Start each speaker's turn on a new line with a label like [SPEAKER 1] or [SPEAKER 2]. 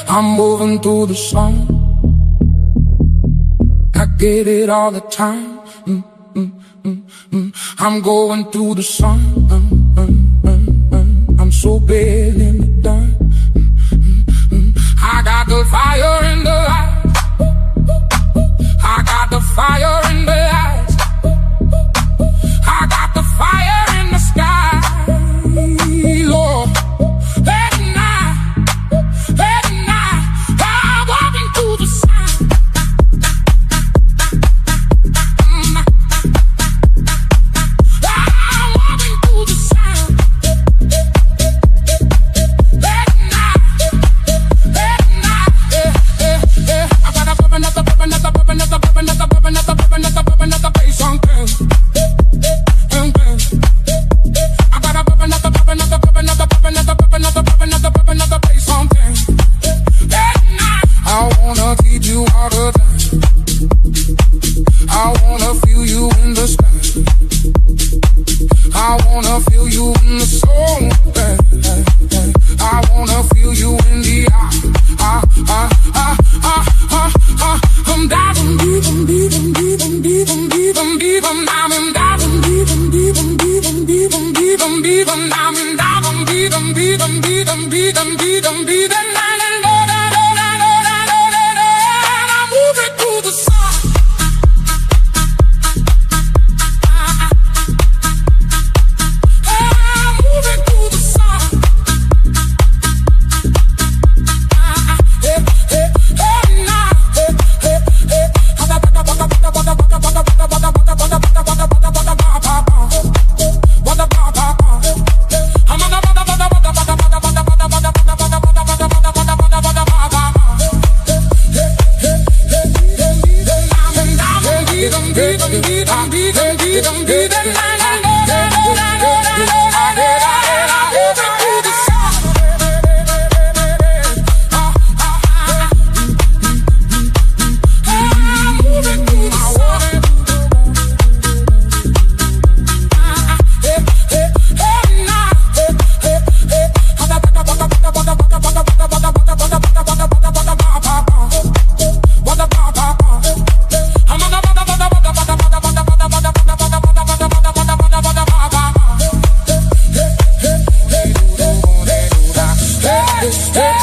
[SPEAKER 1] I'm moving through the song. I get it all the time. I'm going through the sun. I'm so bad in the dark. I got the fire in the eyes. I got the fire in the eyes. I got the fire in the sky. Lord, at night, I'm walking through the sun. I'm walking through the sun. At night, I got a bubbin' at the bass on pen. I got a bubbin' at the bass on pen. At night, I wanna keep you all the time. I wanna feel you in the sky. I wanna feel you in the soul. I wanna feel you in the eye. I'm diving deep, I'm diving deep, I'm diving deep, I'm diving, I'm diving deep, I'm diving deep, I'm diving deep, I'm diving, I'm diving deep, I'm diving deep, I'm diving deep, I'm diving. I'm moving through the sun. I'm moving through the sun. Hey,